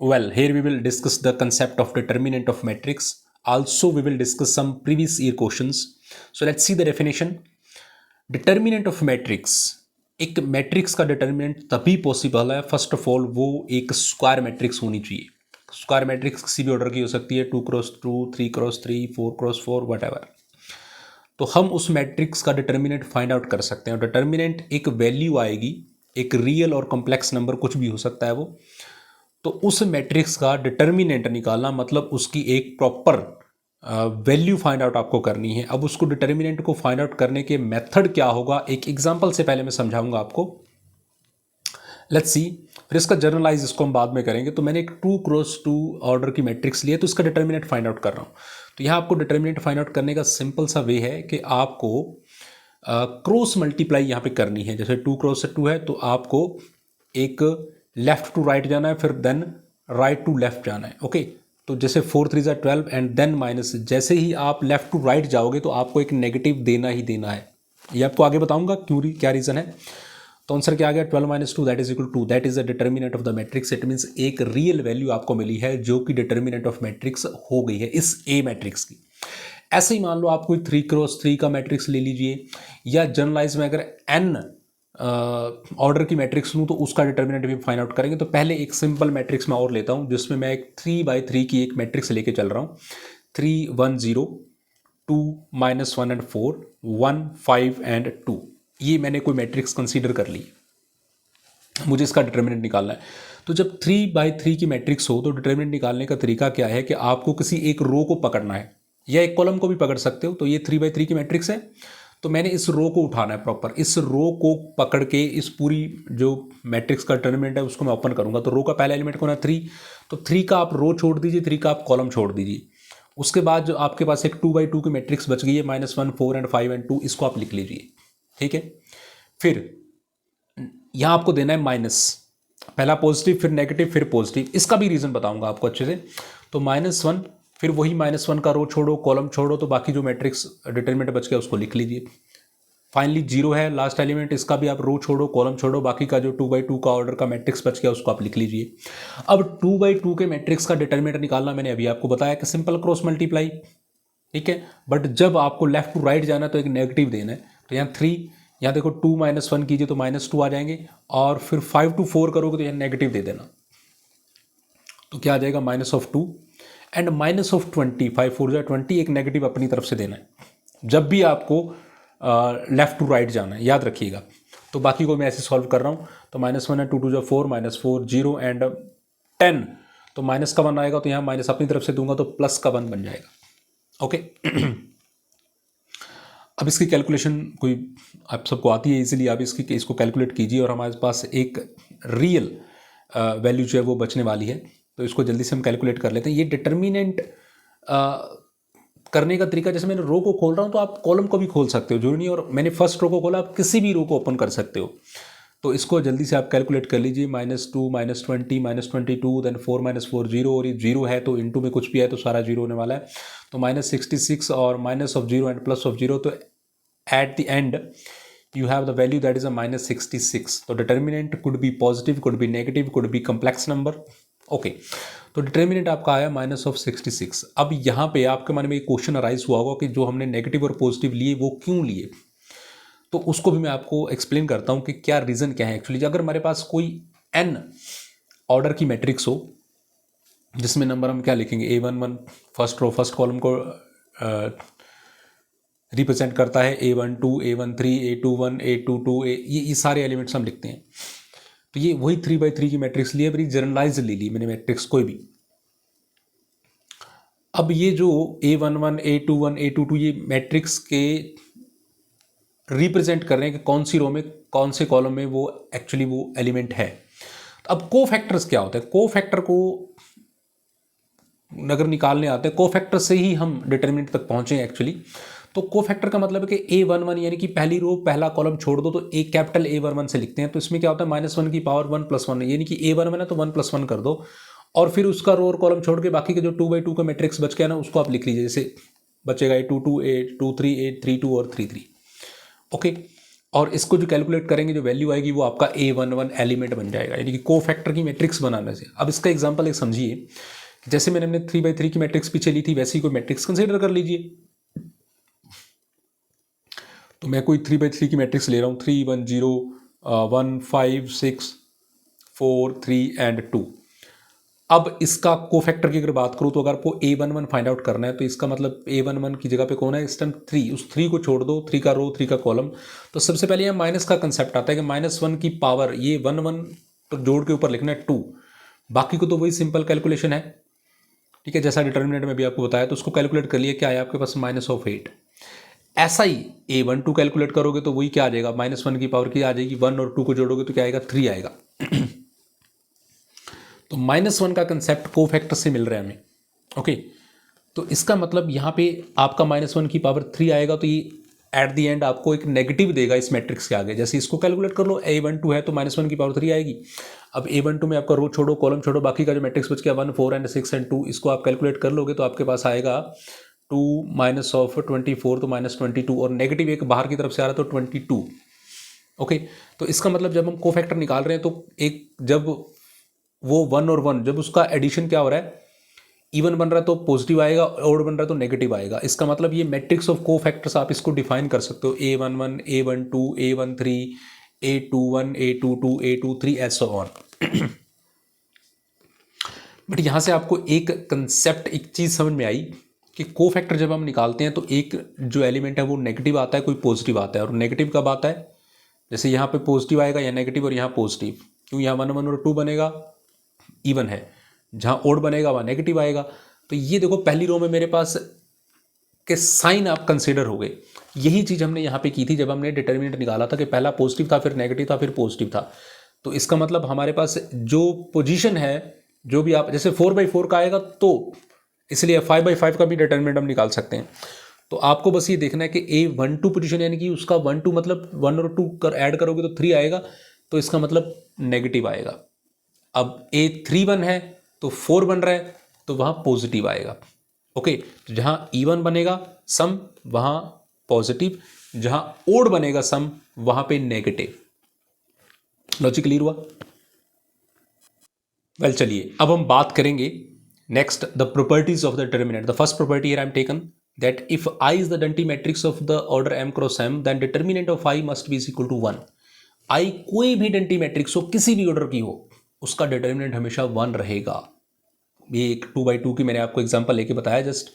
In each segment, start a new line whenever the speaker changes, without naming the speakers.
Well, here we will discuss the concept of determinant of matrix. Also, we will discuss some previous year questions. So let's see the definition. Determinant of matrix, एक matrix का determinant तभी possible है first of all वो एक square matrix होनी चाहिए. Square matrix किसी भी ऑर्डर की हो सकती है, 2x2, 3x3, 4x4, what ever. तो हम उस मैट्रिक्स का डिटर्मिनेंट फाइंड आउट कर सकते हैं. डिटर्मिनेंट एक वैल्यू आएगी, एक रियल और कॉम्प्लेक्स नंबर कुछ भी हो सकता है वो. तो उस मैट्रिक्स का डिटर्मिनेंट निकालना मतलब उसकी एक प्रॉपर वैल्यू फाइंड आउट आपको करनी है. अब उसको डिटर्मिनेंट को फाइंड आउट करने के मेथड क्या होगा, एक एग्जांपल से पहले मैं समझाऊंगा आपको. Let's see. फिर इसका जर्नलाइज इसको हम बाद में करेंगे. तो मैंने एक 2x2 ऑर्डर की मैट्रिक्स ली है, तो इसका डिटर्मिनेंट फाइंड आउट कर रहा हूँ. तो यहाँ आपको डिटर्मिनेंट फाइंड आउट करने का सिंपल सा वे है कि आपको क्रॉस मल्टीप्लाई यहाँ पे करनी है. जैसे 2x2 है तो आपको एक लेफ्ट टू राइट जाना है, फिर देन राइट टू लेफ्ट जाना है. ओके. तो जैसे 4×3 = 12 एंड देन माइनस, जैसे ही आप लेफ्ट टू राइट जाओगे तो आपको एक नेगेटिव देना ही देना है. ये आपको आगे बताऊंगा क्यों, क्या रीज़न है. तो आंसर क्या आ गया, 12 - 2 that is equal to, that is the determinant of the matrix. It means एक रियल वैल्यू आपको मिली है जो कि डिटर्मिनेंट ऑफ मैट्रिक्स हो गई है इस ए मैट्रिक्स की. ऐसे ही मान लो आप कोई 3x3 का मैट्रिक्स ले लीजिए, या जनरलाइज में अगर n ऑर्डर की मैट्रिक्स लूँ तो उसका डिटर्मिनेंट भी फाइंड आउट करेंगे. तो पहले एक सिंपल मैट्रिक्स मैं और लेता हूँ जिसमें मैं एक 3×3 की एक मैट्रिक्स लेके चल रहा हूँ. 3 1 0, 2 -1 एंड 4, 1 5 एंड 2. ये मैंने कोई मैट्रिक्स कंसीडर कर ली. मुझे इसका डिटर्मिनेंट निकालना है. तो जब 3×3 की मैट्रिक्स हो तो डिटर्मिनेंट निकालने का तरीका क्या है कि आपको किसी एक रो को पकड़ना है या एक कॉलम को भी पकड़ सकते हो. तो ये 3×3 की मैट्रिक्स है, तो मैंने इस रो को उठाना है प्रॉपर. इस रो को पकड़ के इस पूरी जो मैट्रिक्स का डिटर्मिनेंट है उसको मैं ओपन करूंगा. तो रो का पहला एलिमेंट कौन है, 3. तो 3 का आप रो छोड़ दीजिए, 3 का आप कॉलम छोड़ दीजिए. उसके बाद जो आपके पास एक 2×2 की मैट्रिक्स बच गई है, -1 4 एंड 5 एंड 2, इसको आप लिख लीजिए. ठीक है. फिर यहां आपको देना है माइनस, पहला पॉजिटिव फिर नेगेटिव फिर पॉजिटिव. इसका भी रीजन बताऊंगा आपको अच्छे से. तो -1, फिर वही -1 का रो छोड़ो, कॉलम छोड़ो, तो बाकी जो मैट्रिक्स डिटर्मिनेंट बच गया उसको लिख लीजिए. फाइनली 0 है लास्ट एलिमेंट, इसका भी आप रो छोड़ो, कॉलम छोड़ो, बाकी का जो 2×2 का ऑर्डर का मैट्रिक्स बच गया उसको आप लिख लीजिए. अब 2×2 के मैट्रिक्स का डिटर्मिनेंट निकालना मैंने अभी आपको बताया कि सिंपल क्रॉस मल्टीप्लाई. ठीक है. बट जब आपको लेफ्ट टू राइट जाना है तो एक नेगेटिव देना है. तो यहाँ 3, यहाँ देखो 2 - 1 कीजिए तो -2 आ जाएंगे, और फिर 5 to 4 करोगे तो यहाँ नेगेटिव दे देना. तो क्या आ जाएगा, -2 एंड -20. 5 4 = 20, एक नेगेटिव अपनी तरफ से देना है जब भी आपको लेफ्ट टू राइट जाना है, याद रखिएगा. तो बाकी को मैं ऐसे सॉल्व कर रहा हूँ. तो -1 है, 2 2 = 4, -4 0 एंड 10. तो माइनस का 1 आएगा तो यहाँ माइनस अपनी तरफ से दूंगा तो प्लस का 1 बन जाएगा. ओके. अब इसकी कैलकुलेशन कोई आप सबको आती है इजीली, आप इसको कैलकुलेट कीजिए और हमारे पास एक रियल वैल्यू जो है वो बचने वाली है. तो इसको जल्दी से हम कैलकुलेट कर लेते हैं. ये डिटर्मिनेंट करने का तरीका, जैसे मैंने रो को खोल रहा हूँ तो आप कॉलम को भी खोल सकते हो, जरूरी नहीं. और मैंने फर्स्ट रो को खोला, आप किसी भी रो को ओपन कर सकते हो. तो इसको जल्दी से आप कैलकुलेट कर लीजिए. -2 -20 -22, देन 4 - 4 0, और ये 0 है तो इनटू में कुछ भी है तो सारा 0 होने वाला है. तो -66 और minus of 0 and plus of 0, तो at the end you have the value that is a -66. तो determinant could be positive, could be negative, could be complex number. Okay. तो डिटर्मिनेंट आपका आया -66. अब यहाँ पे आपके मन में एक क्वेश्चन अराइज हुआ होगा कि जो हमने नेगेटिव और पॉजिटिव लिए वो क्यों लिए. तो उसको भी मैं आपको एक्सप्लेन करता हूँ कि क्या रीज़न क्या है एक्चुअली. अगर हमारे पास कोई n ऑर्डर की मैट्रिक्स हो जिसमें नंबर हम क्या लिखेंगे, A11 first row first column को रिप्रेजेंट करता है, A12 A13 A21 A22 ये सारे एलिमेंट्स हम लिखते हैं. तो ये वही 3×3 की मैट्रिक्स ली है, बड़ी जनरलाइज ले ली मैंने मैट्रिक्स कोई भी. अब ये जो A11 A21 A22 ये मैट्रिक्स के रिप्रेजेंट कर रहे हैं कि कौन सी रो में कौन से कॉलम में वो एक्चुअली वो एलिमेंट है. अब कोफैक्टर्स क्या होते हैं, कोफैक्टर को अगर निकालने आते हैं, कोफैक्टर से ही हम डिटर्मिनेंट तक पहुंचे एक्चुअली. तो कोफैक्टर का मतलब है कि A11 यानी कि पहली रो पहला कॉलम छोड़ दो तो एक कैपिटल A11 से लिखते हैं. तो इसमें क्या होता है, -1 की पावर 1 + 1 यानी कि A11 है तो 1 + 1 कर दो, और फिर उसका रो और कॉलम छोड़ के बाकी के जो 2×2 का मैट्रिक्स बच गया ना उसको आप लिख लीजिए. जैसे बचेगा A22 A23 A32 और 33. ओके. और इसको जो कैलकुलेट करेंगे जो वैल्यू आएगी वो आपका A11 एलिमेंट बन जाएगा, यानी कि कोफैक्टर की मैट्रिक्स बनाने से। अब इसका एग्जांपल एक समझिए, जैसे मैंने अपने 3/3 की मैट्रिक्स पीछे ली थी, वैसी कोई मैट्रिक्स कंसीडर कर लीजिए। तो मैं कोई 3/3 की मैट्रिक्स ले रहा हूँ, 3 1 0 1 5 6 4 3 एंड 2। अब इसका कोफैक्टर की अगर बात करूँ तो अगर आपको A11 फाइंड आउट करना है तो इसका मतलब A11 की जगह पे कौन है इस टाइम 3, उस 3 को छोड़ दो, 3 का रो 3 का कॉलम। तो सबसे पहले यहाँ माइनस का कंसेप्ट आता है कि -1 की पावर, ये 1 1 तो जोड़ के ऊपर लिखना है 2, बाकी को तो वही सिंपल कैलकुलेशन है, ठीक है, जैसा डिटर्मिनेंट में भी आपको बताया। तो उसको कैलकुलेट कर लिए, क्या है आपके पास -8। ऐसा ही A12 कैलकुलेट करोगे तो वही क्या आ जाएगा, -1 की पावर की आ जाएगी, 1 और 2 को जोड़ोगे तो क्या आएगा, 3 आएगा। तो -1 का कंसेप्ट कोफैक्टर से मिल रहा है हमें। ओके, तो इसका मतलब यहाँ पे आपका -1 की पावर 3 आएगा, तो ये एट द एंड आपको एक नेगेटिव देगा इस मैट्रिक्स के आगे। जैसे इसको कैलकुलेट कर लो, A12 है तो -1 की पावर 3 आएगी। अब A12 में आपका रो छोड़ो कॉलम छोड़ो, बाकी का जो मैट्रिक्स बच गया 1 4 एंड 6 एंड 2, इसको आप कैलकुलेट कर लोगे तो आपके पास आएगा 2 -24 तो -22, और नेगेटिव एक बाहर की तरफ से आ रहा है तो 22। ओके, तो इसका मतलब जब हम कोफैक्टर निकाल रहे हैं तो एक जब वो 1 और 1 जब उसका एडिशन क्या हो रहा है, इवन बन रहा है तो पॉजिटिव आएगा, ऑड बन रहा है तो नेगेटिव आएगा। इसका मतलब ये मैट्रिक्स ऑफ कोफैक्टर्स आप इसको डिफाइन कर सकते हो, A11 A12 A13 A21 A22 A23 and so on. But यहाँ से आपको एक कंसेप्ट, एक चीज़ समझ में आई कि कोफैक्टर जब हम निकालते हैं तो एक जो एलिमेंट है वो नेगेटिव आता है, कोई पॉजिटिव आता है। और नेगेटिव कब आता है, जैसे यहाँ पे पॉजिटिव आएगा या नेगेटिव, और यहाँ पॉजिटिव, क्यों, यहाँ 1 1 और 2 बनेगा इवन है, जहाँ ओड बनेगा वहाँ नेगेटिव आएगा। तो ये देखो पहली रो में मेरे पास के साइन आप कंसिडर हो गए। यही चीज़ हमने यहाँ पे की थी जब हमने डिटर्मिनेंट निकाला था कि पहला पॉजिटिव था, फिर नेगेटिव था, फिर पॉजिटिव था। तो इसका मतलब हमारे पास जो पोजीशन है, जो भी आप, जैसे 4/4 का आएगा तो इसलिए 5/5 का भी डिटर्मिनेंट हम निकाल सकते हैं। तो आपको बस ये देखना है कि A12 पोजीशन, यानी कि उसका 1 2 मतलब 1 और 2 कर ऐड करोगे तो 3 आएगा, तो इसका मतलब नेगेटिव आएगा। अब A31 है तो 4 बन रहा है तो वहाँ पॉजिटिव आएगा। ओके, तो जहाँ इवन बनेगा सम वहाँ पॉजिटिव, जहाँ ओड बनेगा सम वहाँ पे नेगेटिव। लॉजिक क्लियर हुआ? वेल चलिए अब हम बात करेंगे next the properties of the determinant. The first property here I am taken that if I is the identity matrix of the order m cross m then determinant of I must be equal to 1। I कोई भी identity matrix हो, किसी भी order की हो, उसका determinant हमेशा 1 रहेगा। ये एक 2/2 की मैंने आपको एग्जांपल लेके बताया जस्ट।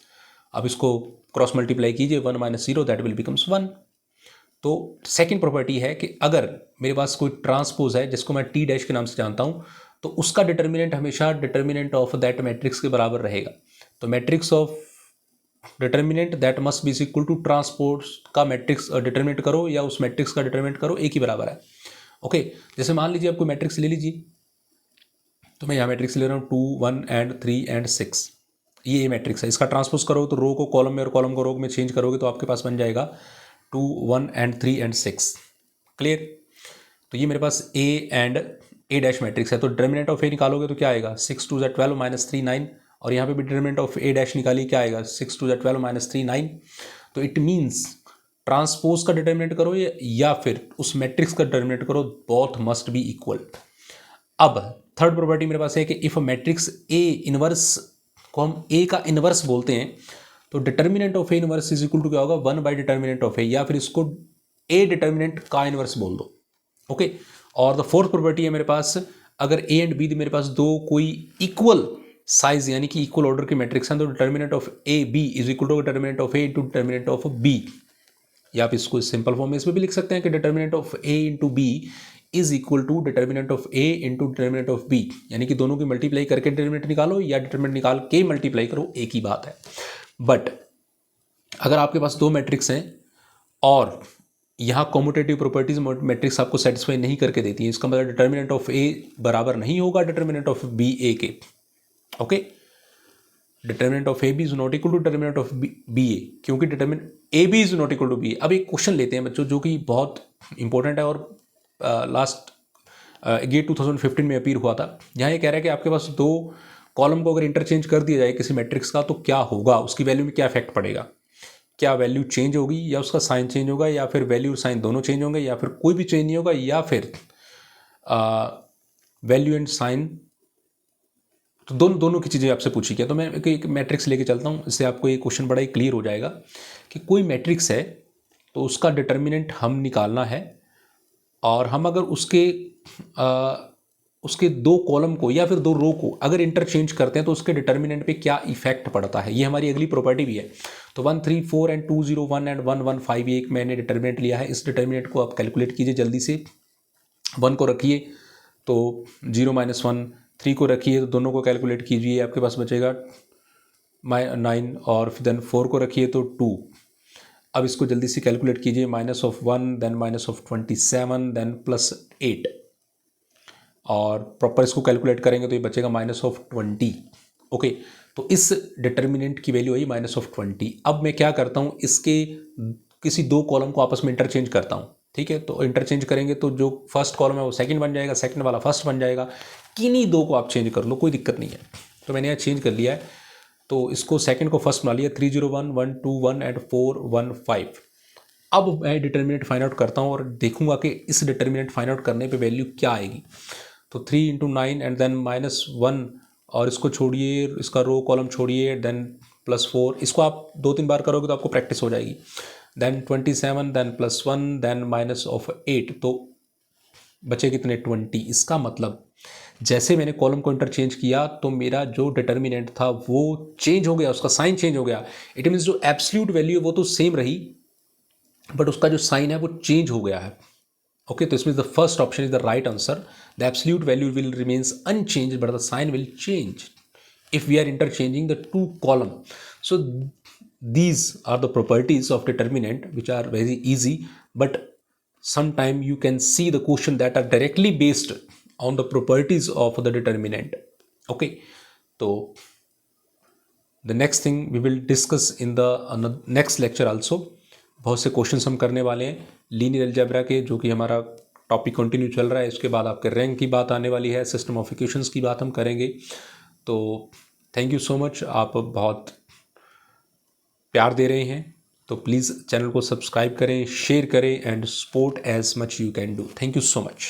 अब इसको क्रॉस मल्टीप्लाई कीजिए, 1 - 0 दैट विल बिकम्स 1। तो सेकंड प्रॉपर्टी है कि अगर मेरे पास कोई ट्रांसपोज है जिसको मैं T डैश के नाम से जानता हूँ, तो उसका डिटर्मिनेंट हमेशा डिटर्मिनेंट ऑफ दैट मैट्रिक्स के बराबर रहेगा। तो matrix of determinant that must be equal to transpose का मैट्रिक्स डिटर्मिनेट करो या उस मैट्रिक्स का डिटर्मिनेट करो, एक ही बराबर है। ओके, जैसे मान लीजिए आप कोई मैट्रिक्स ले लीजिए, तो मैं यहाँ मैट्रिक्स ले रहा हूँ 2 1 एंड 3 एंड 6। ये मैट्रिक्स है, इसका ट्रांसपोज करो तो रो को कॉलम में और कॉलम को रो में चेंज करोगे तो आपके पास बन जाएगा 2 1 एंड 3 एंड 6। क्लियर? तो ये मेरे पास A डैश मैट्रिक्स है। तो डिटर्मिनेंट ऑफ A निकालोगे तो क्या आएगा, 6 2 12 -3 9, और यहाँ पे भी डिटर्मिनेंट ऑफ A डैश निकालिए, क्या आएगा 6 2 12 -3 9। तो इट मीन्स ट्रांसपोज का डिटर्मिनेंट करो या फिर उस मैट्रिक्स का डिटर्मिनेंट करो, बोथ मस्ट बी इक्वल। अब थर्ड प्रॉपर्टी मेरे पास है कि इफ मैट्रिक्स A इनवर्स को हम A का इनवर्स बोलते हैं, तो determinant of A inverse is equal to क्या होगा, 1 बाई डिटर्मिनेंट ऑफ A, या फिर इसको A डिटर्मिनेंट का इनवर्स बोल दो। ओके, और द फोर्थ प्रॉपर्टी है मेरे पास, अगर A एंड B मेरे पास दो कोई इक्वल साइज यानी कि इक्वल ऑर्डर की मैट्रिक्स हैं, तो determinant of A B is equal to determinant of A into determinant of B। या आप इसको सिंपल फॉर्म में इसमें भी लिख सकते हैं कि determinant of A into B is equal to determinant of A into determinant of B, यानी कि दोनों की मल्टीप्लाई करके डिटर्मिनेंट निकालो या डिटर्मिनेंट निकाल के मल्टीप्लाई करो, एक ही बात है। बट अगर आपके पास दो मैट्रिक्स हैं और यहाँ कॉम्यूटेटिव प्रॉपर्टीज मैट्रिक्स आपको सेटिस्फाई नहीं करके देती है, इसका मतलब डिटर्मिनेंट ऑफ A बराबर नहीं होगा डिटर्मिनेंट ऑफ B A के। Okay, determinant of A B is not equal to determinant of B A, क्योंकि determinant A B is not equal to B A। अब एक क्वेश्चन लेते हैं बच्चों जो कि बहुत इंपॉर्टेंट है और लास्ट ये 2015 में अपीयर हुआ था। यहाँ ये कह रहा है कि आपके पास दो कॉलम को अगर इंटरचेंज कर दिया जाए किसी मैट्रिक्स का तो क्या होगा, उसकी वैल्यू में क्या इफेक्ट पड़ेगा। क्या वैल्यू चेंज होगी या उसका साइन चेंज होगा या फिर वैल्यू और साइन दोनों चेंज होंगे या फिर कोई भी चेंज नहीं होगा या फिर वैल्यू एंड साइन, तो दोनों की चीज़ें आपसे पूछी गया। तो मैं एक मैट्रिक्स लेके चलता हूँ, इससे आपको ये क्वेश्चन बड़ा ही क्लियर हो जाएगा कि कोई मैट्रिक्स है तो उसका डिटर्मिनेंट हम निकालना है और हम अगर उसके दो कॉलम को या फिर दो रो को अगर इंटरचेंज करते हैं तो उसके डिटर्मिनेंट पे क्या इफेक्ट पड़ता है, ये हमारी अगली प्रॉपर्टी भी है। तो 1 3 4 एंड 2 0 1 एंड 1 1 5 ये एक मैंने डिटर्मिनेंट लिया है। इस डिटर्मिनेंट को आप कैलकुलेट कीजिए जल्दी से। 1 को रखिए तो 0 - 1, 3 को रखिए तो दोनों को कैलकुलेट कीजिए, आपके पास बचेगा 9 और देन 4 को रखिए तो 2। अब इसको जल्दी से कैलकुलेट कीजिए, -1 देन -27 देन +8 और प्रॉपर इसको कैलकुलेट करेंगे तो ये बचेगा -20। ओके, तो इस डिटर्मिनेंट की वैल्यू आई -20। अब मैं क्या करता हूँ, इसके किसी दो कॉलम को आपस में इंटरचेंज करता हूँ। ठीक है, तो इंटरचेंज करेंगे तो जो फर्स्ट कॉलम है वो सेकंड बन जाएगा, सेकंड वाला फर्स्ट बन जाएगा। किन्हीं दो को आप चेंज कर लो, कोई दिक्कत नहीं है। तो मैंने यहाँ चेंज कर लिया है, तो इसको सेकंड को फर्स्ट बना लिया, 3 0 1 1 2 1 एंड 4 1 5। अब मैं डिटर्मिनेंट फाइंड आउट करता हूँ और देखूंगा कि इस डिटर्मिनेंट फाइंड आउट करने पे वैल्यू क्या आएगी। तो 3 × 9 एंड देन -1 और इसको छोड़िए, इसका रो कॉलम छोड़िए, देन +4। इसको आप 2-3 बार करोगे तो आपको प्रैक्टिस हो जाएगी। देन 27 देन +1 देन -8, तो बचे कितने 20। इसका मतलब जैसे मैंने कॉलम को इंटरचेंज किया तो मेरा जो डिटर्मिनेंट था वो चेंज हो गया, उसका साइन चेंज हो गया। इट मीन्स जो एब्सोल्यूट वैल्यू है वो तो सेम रही बट उसका जो साइन है वो चेंज हो गया है। ओके, तो इसमें the first option is the right answer. The absolute value will remains unchanged but the sign will change if we are interchanging the two column. So these are the properties of determinant which are very easy, but sometime you can see the question that are directly based on the properties of the determinant. Okay, so the next thing we will discuss in the next lecture also। बहुत से questions हम करने वाले हैं linear algebra के, जो कि हमारा टॉपिक कंटिन्यू चल रहा है। इसके बाद आपके रैंक की बात आने वाली है, सिस्टम ऑफ इक्वेशंस की बात हम करेंगे। तो थैंक यू सो मच, आप बहुत प्यार दे रहे हैं, तो प्लीज़ चैनल को सब्सक्राइब करें, शेयर करें and support as much you can do. Thank you so much.